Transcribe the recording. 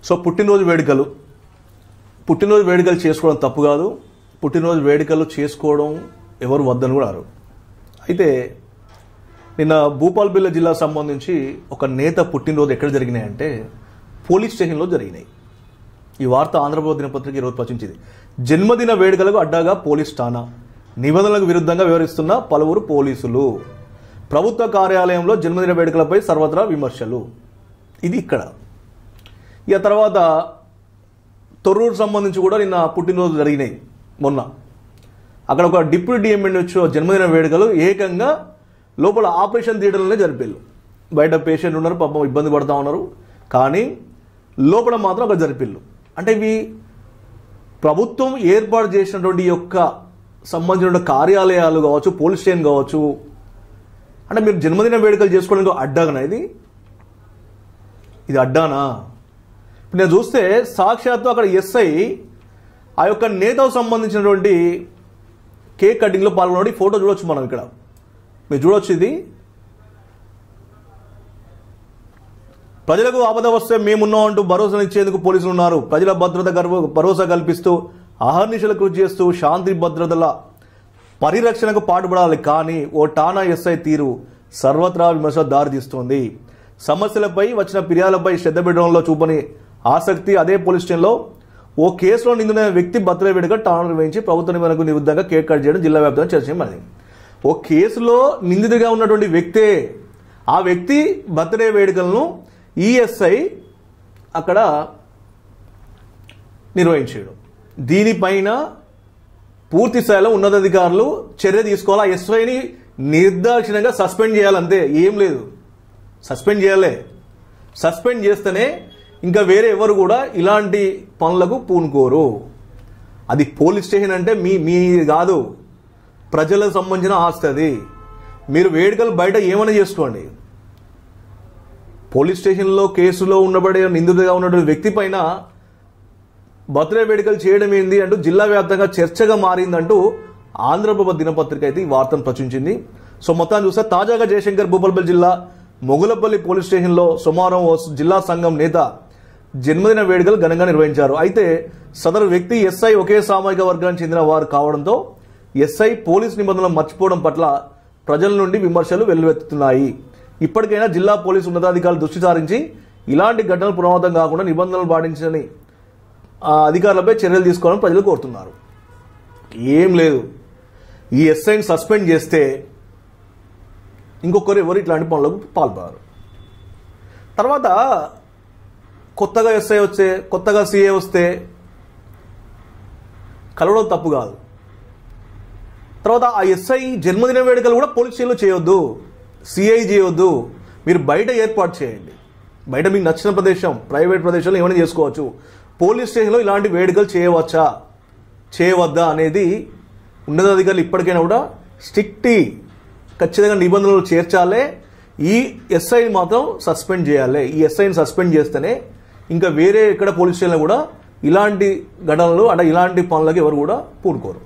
So పుట్టినరోజు వేడుకలు చేసుకోవడం తప్పు కాదు. పుట్టినరోజు వేడుకలు చేసుకోవడం ఎవరు వద్దని కూడా అన్నారు. అయితే నిన్న భూపాల్పల్లి జిల్లాకు సంబంధించి ఒక నేత పుట్టినరోజు ఎక్కడ జరిగినాయంటే పోలీస్ స్టేషన్లో జరిగినాయి. ఈ వార్త ఆంధ్రప్రదేశ్ దినపత్రిక ఈరోజు ప్రచురించింది. జన్మదిన వేడుకలకు అడ్డాగా పోలీస్ ఠాణా, నిబంధనలకు విరుద్ధంగా వ్యవహరిస్తున్న పలువురు పోలీసులు, ప్రభుత్వ కార్యాలయంలో జన్మదిన వేడుకలపై సర్వత్రా విమర్శలు. ఇది ఇక్కడ. ఇక తర్వాత తొర్రూరు సంబంధించి కూడా నిన్న పుట్టినరోజు జరిగినాయి. మొన్న అక్కడ ఒక డిప్యూటీ డిఎంఎన్హెచ్ఓ జన్మదిన వేడుకలు ఏకంగా లోపల ఆపరేషన్ థియేటర్లోనే జరిపేళ్ళు. బయట పేషెంట్ ఉన్నారు, పాపం ఇబ్బంది పడుతూ ఉన్నారు, కానీ లోపల మాత్రం అక్కడ జరిపేళ్ళు. అంటే ఇవి ప్రభుత్వం ఏర్పాటు చేసినటువంటి యొక్క సంబంధించిన కార్యాలయాలు కావచ్చు, పోలీస్ స్టేషన్ కావచ్చు. అంటే మీరు జన్మదిన వేడుకలు చేసుకోవడానికి అడ్డానా? ఇది అడ్డానా? ఇప్పుడు నేను చూస్తే సాక్షాత్తు అక్కడ ఎస్ఐ ఆ యొక్క నేతకు సంబంధించినటువంటి కేక్ కటింగ్లో పాల్గొనడం ఫోటో చూడొచ్చు. మనం ఇక్కడ మీరు చూడొచ్చు. ఇది ప్రజలకు ఆపద వస్తే మేమున్నాం అంటూ భరోసానిచ్చేందుకు పోలీసులు ఉన్నారు. ప్రజల భద్రత భరోసా కల్పిస్తూ అహర్నిశలు కృషి చేస్తూ శాంతి భద్రతల పరిరక్షణకు పాటుపడాలి. కానీ ఓ ఠాణా ఎస్ఐ తీరు సర్వత్రా విమర్శ దారితీస్తోంది. సమస్యలపై వచ్చిన ఫిర్యాదులపై శ్రద్ధ పెట్టడంలో చూపని ఆసక్తి. అదే పోలీస్ స్టేషన్లో ఓ కేసులో నిందితుడైన వ్యక్తి బర్త్డే వేడుక ఠాణా నిర్వహించి ప్రభుత్వ నిబంధనలకు విరుద్ధంగా కేక్ కట్ చేయడం జిల్లా వ్యాప్తంగా చర్చమైంది. ఓ కేసులో నిందితుడిగా ఉన్నటువంటి వ్యక్తే ఆ వ్యక్తి బర్త్డే వేడుకలను ఈఎస్ఐ అక్కడ నిర్వహించాడు. దీనిపైన పూర్తి స్థాయిలో ఉన్నతాధికారులు చర్య తీసుకోవాలి. ఆ ఎస్ఐని నిర్దాక్షిణ్యంగా సస్పెండ్ చేయాలంతే, ఏం లేదు. సస్పెండ్ చేయాలి. సస్పెండ్ చేస్తేనే ఇంకా వేరే ఎవరు కూడా ఇలాంటి పనులకు పూనుకోరు. అది పోలీస్ స్టేషన్ అంటే మీ కాదు, ప్రజలకు సంబంధించిన ఆస్తి. అది మీరు వేడుకలు బయట ఏమైనా చేసుకోండి. పోలీస్ స్టేషన్లో కేసులో ఉన్నబడే నిందితుడిగా ఉన్నటువంటి వ్యక్తి పైన బర్త్డే వేడుకలు చేయడం ఏంది అంటూ జిల్లా వ్యాప్తంగా చర్చగా మారిందంటూ ఆంధ్రప్రభ దినపత్రిక అయితే ఈ వార్తను ప్రచురించింది. సో మొత్తాన్ని చూస్తే తాజాగా జయశంకర్ భూపాల్పల్లి జిల్లా మొగులపల్లి పోలీస్ స్టేషన్లో సోమవారం ఓ జిల్లా సంఘం నేత జన్మదిన వేడుకలు ఘనంగా నిర్వహించారు. అయితే సదరు వ్యక్తి ఎస్ఐ ఒకే సామాజిక వర్గానికి చెందిన వారు కావడంతో ఎస్ఐ పోలీస్ నిబంధనలు మర్చిపోవడం పట్ల ప్రజల నుండి విమర్శలు వెల్లువెత్తుతున్నాయి. ఇప్పటికైనా జిల్లా పోలీసు ఉన్నతాధికారులు దృష్టి సారించి ఇలాంటి ఘటనలు పునరావృతం కాకుండా నిబంధనలు పాటించని అధికారులపై చర్యలు తీసుకోవాలని ప్రజలు కోరుతున్నారు. ఏం లేదు, ఈ ఎస్ఐని సస్పెండ్ చేస్తే ఇంకొకరు ఎవరు ఇట్లాంటి పనులకు పాల్పడారు. తర్వాత కొత్తగా ఎస్ఐ వస్తే, కొత్తగా సిఏ వస్తే కలవడం తప్పు కాదు. తర్వాత ఆ ఎస్ఐ జన్మదిన వేడుకలు కూడా పోలీస్ స్టేషన్లో చేయొద్దు, సిఐ చేయొద్దు. మీరు బయట ఏర్పాటు చేయండి. బయట మీకు నచ్చిన ప్రదేశం, ప్రైవేట్ ప్రదేశంలో ఏమైనా చేసుకోవచ్చు. పోలీస్ స్టేషన్లో ఇలాంటి వేడుకలు చేయవచ్చా చేయవద్దా అనేది ఉన్నతాధికారులు ఇప్పటికైనా కూడా ఖచ్చితంగా నిబంధనలు చేర్చాలి. ఈ ఎస్ఐని మాత్రం సస్పెండ్ చేయాలి. ఈ ఎస్ఐని సస్పెండ్ చేస్తేనే ఇంకా వేరే ఎక్కడ పోలీస్ స్టేషన్లో కూడా ఇలాంటి ఘటనలు అంటే ఇలాంటి పనులకు ఎవరు కూడా పూనుకోరు.